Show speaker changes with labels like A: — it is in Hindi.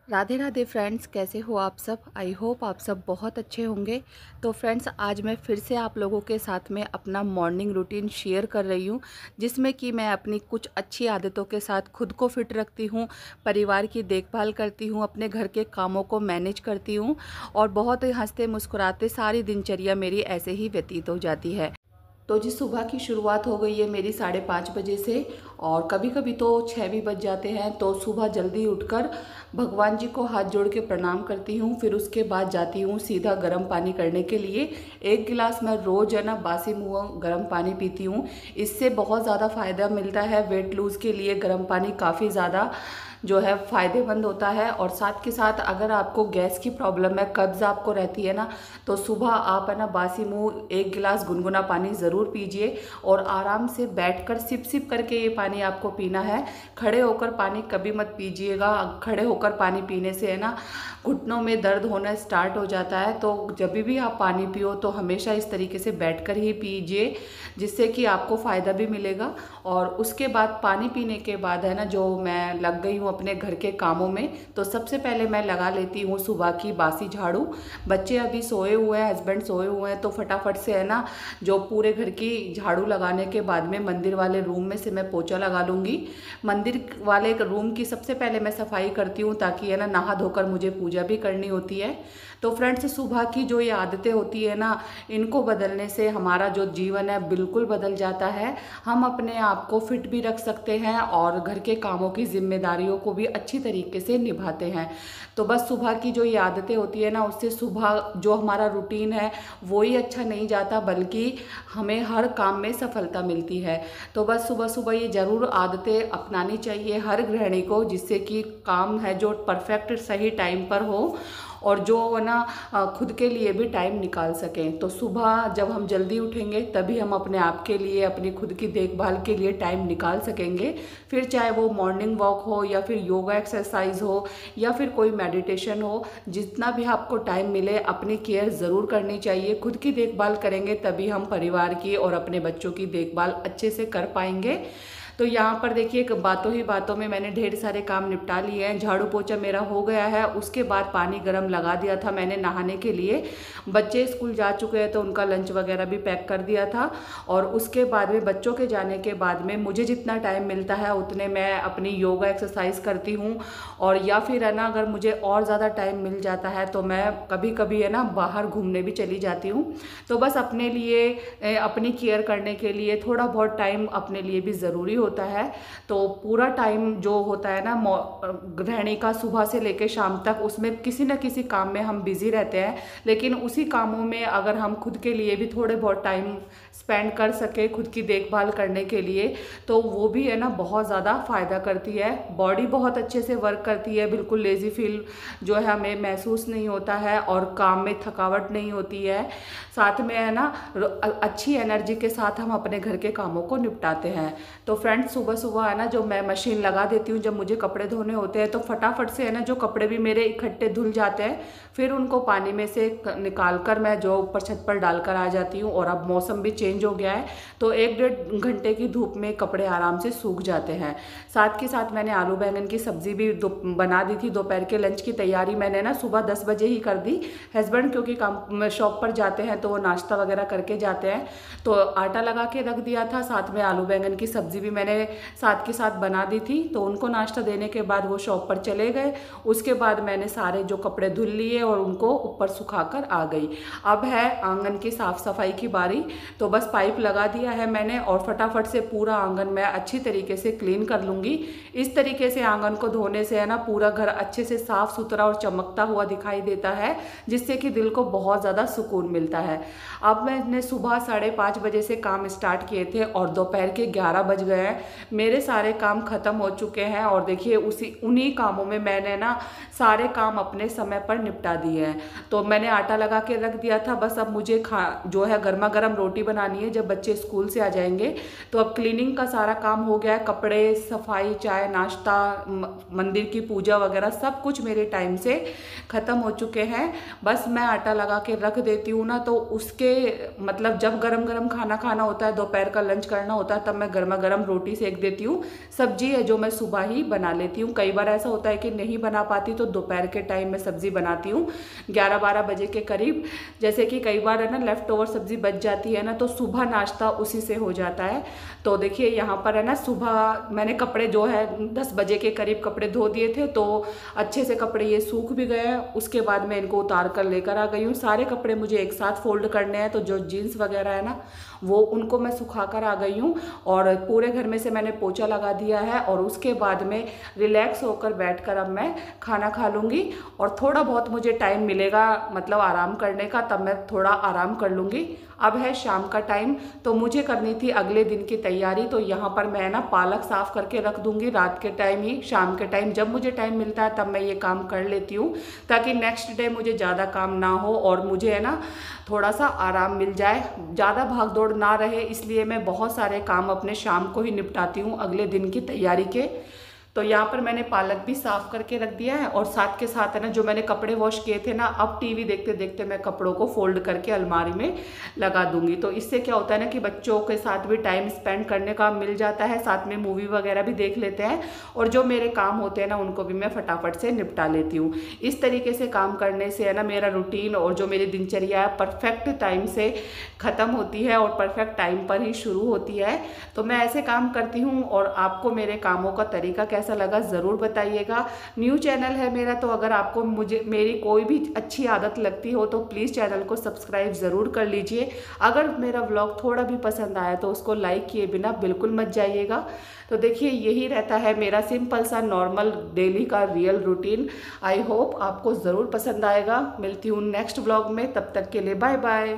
A: राधे राधे फ्रेंड्स, कैसे हो आप सब। आई होप आप सब बहुत अच्छे होंगे। तो फ्रेंड्स, आज मैं फिर से आप लोगों के साथ में अपना मॉर्निंग रूटीन शेयर कर रही हूँ, जिसमें कि मैं अपनी कुछ अच्छी आदतों के साथ खुद को फिट रखती हूँ, परिवार की देखभाल करती हूँ, अपने घर के कामों को मैनेज करती हूँ और बहुत ही हंसते मुस्कुराते सारी दिनचर्या मेरी ऐसे ही व्यतीत हो जाती है। तो जी, सुबह की शुरुआत हो गई है मेरी 5:30 बजे से, और कभी कभी तो 6 भी बज जाते हैं। तो सुबह जल्दी उठकर भगवान जी को हाथ जोड़ के प्रणाम करती हूँ। फिर उसके बाद जाती हूँ सीधा गर्म पानी करने के लिए। 1 गिलास मैं रोज़ है ना बासी मुँह गर्म पानी पीती हूँ। इससे बहुत ज़्यादा फ़ायदा मिलता है। वेट लूज़ के लिए गर्म पानी काफ़ी ज़्यादा जो है फ़ायदेमंद होता है। और साथ के साथ अगर आपको गैस की प्रॉब्लम है, कब्ज़ आपको रहती है ना, तो सुबह आप है ना बासी मुंह 1 गिलास गुनगुना पानी ज़रूर पीजिए और आराम से बैठकर सिप सिप करके ये पानी आपको पीना है। खड़े होकर पानी कभी मत पीजिएगा। खड़े होकर पानी पीने से है ना घुटनों में दर्द होना स्टार्ट हो जाता है। तो जब भी आप पानी पियो तो हमेशा इस तरीके से बैठकर ही पीजिए, जिससे कि आपको फ़ायदा भी मिलेगा। और उसके बाद पानी पीने के बाद है ना, जो मैं लग गई हूँ अपने घर के कामों में, तो सबसे पहले मैं लगा लेती हूँ सुबह की बासी झाड़ू। बच्चे अभी सोए हुए हैं, हस्बैंड सोए हुए हैं, तो फटाफट से है ना जो पूरे घर की झाड़ू लगाने के बाद में मंदिर वाले रूम में से मैं पोछा लगा लूँगी। मंदिर वाले रूम की सबसे पहले मैं सफाई करती हूँ, ताकि है ना नहा धोकर मुझे पूजा भी करनी होती है। तो फ्रेंड्स, सुबह की जो ये आदतें होती है ना, इनको बदलने से हमारा जो जीवन है बिल्कुल बदल जाता है। हम अपने आप को फिट भी रख सकते हैं और घर के कामों की जिम्मेदारियों को भी अच्छी तरीके से निभाते हैं। तो बस सुबह की जो ये आदतें होती है ना, उससे सुबह जो हमारा रूटीन है वो ही अच्छा नहीं जाता, बल्कि हमें हर काम में सफलता मिलती है। तो बस सुबह सुबह ये ज़रूर आदतें अपनानी चाहिए हर गृहिणी को, जिससे कि काम है जो परफेक्ट सही टाइम पर हो और जो है ना खुद के लिए भी टाइम निकाल सकें। तो सुबह जब हम जल्दी उठेंगे तभी हम अपने आप के लिए, अपनी खुद की देखभाल के लिए टाइम निकाल सकेंगे। फिर चाहे वो मॉर्निंग वॉक हो या फिर योगा एक्सरसाइज हो या फिर कोई मेडिटेशन हो, जितना भी आपको टाइम मिले अपनी केयर ज़रूर करनी चाहिए। खुद की देखभाल करेंगे तभी हम परिवार की और अपने बच्चों की देखभाल अच्छे से कर पाएंगे। तो यहाँ पर देखिए, बातों ही बातों में मैंने ढेर सारे काम निपटा लिए हैं। झाड़ू पोछा मेरा हो गया है। उसके बाद पानी गर्म लगा दिया था मैंने नहाने के लिए। बच्चे स्कूल जा चुके हैं तो उनका लंच वगैरह भी पैक कर दिया था। और उसके बाद में बच्चों के जाने के बाद में मुझे जितना टाइम मिलता है उतने मैं अपनी योगा एक्सरसाइज करती हूँ। और या फिर है ना, अगर मुझे और ज़्यादा टाइम मिल जाता है तो मैं कभी कभी है ना बाहर घूमने भी चली जाती हूँ। तो बस अपने लिए, अपनी केयर करने के लिए थोड़ा बहुत टाइम अपने लिए भी ज़रूरी होता है। तो पूरा टाइम जो होता है ना गृहिणी का, सुबह से लेकर शाम तक, उसमें किसी न किसी काम में हम बिजी रहते हैं। लेकिन उसी कामों में अगर हम खुद के लिए भी थोड़े बहुत टाइम स्पेंड कर सके खुद की देखभाल करने के लिए, तो वो भी है ना बहुत ज़्यादा फ़ायदा करती है। बॉडी बहुत अच्छे से वर्क करती है, बिल्कुल लेज़ी फील जो है हमें महसूस नहीं होता है और काम में थकावट नहीं होती है। साथ में है ना अच्छी एनर्जी के साथ हम अपने घर के कामों को निपटाते हैं। तो फ्रेंड्स, सुबह सुबह है ना जो मैं मशीन लगा देती हूँ, जब मुझे कपड़े धोने होते हैं तो फटाफट से है ना जो कपड़े भी मेरे इकट्ठे धुल जाते हैं, फिर उनको पानी में से निकाल कर मैं जो ऊपर छत पर डालकर आ जाती हूँ। और अब मौसम भी चेंज हो गया है तो 1 डेढ़ घंटे की धूप में कपड़े आराम से सूख जाते हैं। साथ के साथ मैंने आलू बैंगन की सब्जी भी बना दी थी। दोपहर के लंच की तैयारी मैंने ना सुबह 10 बजे ही कर दी। हस्बैंड क्योंकि काम शॉप पर जाते हैं तो वो नाश्ता वगैरह करके जाते हैं, तो आटा लगा के रख दिया था। साथ में आलू बैंगन की सब्जी भी मैंने साथ के साथ बना दी थी। तो उनको नाश्ता देने के बाद वो शॉप पर चले गए। उसके बाद मैंने सारे जो कपड़े धुल लिए और उनको ऊपर सुखाकर आ गई। अब है आंगन की साफ सफाई की बारी। तो बस पाइप लगा दिया है मैंने और फटाफट से पूरा आंगन मैं अच्छी तरीके से क्लीन कर लूँगी। इस तरीके से आंगन को धोने से है ना पूरा घर अच्छे से साफ सुथरा और चमकता हुआ दिखाई देता है, जिससे कि दिल को बहुत ज़्यादा सुकून मिलता है। अब मैंने सुबह 5:30 बजे से काम स्टार्ट किए थे और दोपहर के 11 बज गए हैं। मेरे सारे काम ख़त्म हो चुके हैं और देखिए उन्हीं कामों में मैंने ना सारे काम अपने समय पर निपटा दिए हैं। तो मैंने आटा लगा के रख दिया था। बस अब मुझे जो है गर्मा गर्म रोटी बनानी है जब बच्चे स्कूल से आ जाएंगे। तो अब क्लीनिंग का सारा काम हो गया है, कपड़े, सफाई, चाय, नाश्ता, मंदिर की पूजा वगैरह सब कुछ मेरे टाइम से ख़त्म हो चुके हैं। बस मैं आटा लगा के रख देती हूँ ना, तो उसके मतलब जब गरम गरम खाना खाना होता है, दोपहर का लंच करना होता है, तब मैं गर्मा गर्म रोटी सेक देती हूँ। सब्जी है जो मैं सुबह ही बना लेती हूँ। कई बार ऐसा होता है कि नहीं बना पाती तो दोपहर के टाइम में सब्जी बनाती हूँ 11-12 बजे के करीब। जैसे कि कई बार है ना लेफ्ट ओवर सब्जी बच जाती है ना, तो सुबह नाश्ता उसी से हो जाता है। तो देखिए यहाँ पर है ना, सुबह मैंने कपड़े जो है 10 बजे के करीब कपड़े धो दिए थे, तो अच्छे से कपड़े ये सूख भी गए हैं। उसके बाद मैं इनको उतार कर लेकर आ गई हूँ। सारे कपड़े मुझे एक साथ फोल्ड करने हैं, तो जो जीन्स वगैरह है ना वो उनको मैं सुखा कर आ गई हूँ। और पूरे घर में से मैंने पोछा लगा दिया है, और उसके बाद में रिलैक्स होकर बैठकर अब मैं खाना खा लूँगी। और थोड़ा बहुत मुझे टाइम मिलेगा मतलब आराम करने का, तब मैं थोड़ा आराम कर लूँगी। अब है शाम का टाइम, तो मुझे करनी थी अगले दिन की तैयारी। तो यहाँ पर मैं ना पालक साफ़ करके रख दूँगी रात के टाइम ही। शाम के टाइम जब मुझे टाइम मिलता है तब मैं ये काम कर लेती हूँ, ताकि नेक्स्ट डे मुझे ज़्यादा काम ना हो और मुझे है ना थोड़ा सा आराम मिल जाए, ज़्यादा भाग दौड़ ना रहे। इसलिए मैं बहुत सारे काम अपने शाम को ही निपटाती हूँ अगले दिन की तैयारी के। तो यहाँ पर मैंने पालक भी साफ़ करके रख दिया है, और साथ के साथ है ना जो मैंने कपड़े वॉश किए थे ना, अब टीवी देखते देखते मैं कपड़ों को फोल्ड करके अलमारी में लगा दूंगी। तो इससे क्या होता है ना कि बच्चों के साथ भी टाइम स्पेंड करने का मिल जाता है, साथ में मूवी वगैरह भी देख लेते हैं, और जो मेरे काम होते हैं ना उनको भी मैं फटाफट से निपटा लेती हूँ। इस तरीके से काम करने से है ना मेरा रूटीन और जो मेरी दिनचर्या है परफेक्ट टाइम से ख़त्म होती है और परफेक्ट टाइम पर ही शुरू होती है। तो मैं ऐसे काम करती हूँ, और आपको मेरे कामों का तरीका कैसा लगा ज़रूर बताइएगा। न्यू चैनल है मेरा, तो अगर आपको मुझे मेरी कोई भी अच्छी आदत लगती हो तो प्लीज़ चैनल को सब्सक्राइब ज़रूर कर लीजिए। अगर मेरा व्लॉग थोड़ा भी पसंद आया तो उसको लाइक किए बिना बिल्कुल मत जाइएगा। तो देखिए यही रहता है मेरा सिंपल सा नॉर्मल डेली का रियल रूटीन। आई होप आपको ज़रूर पसंद आएगा। मिलती हूँ नेक्स्ट व्लॉग में, तब तक के लिए बाय बाय।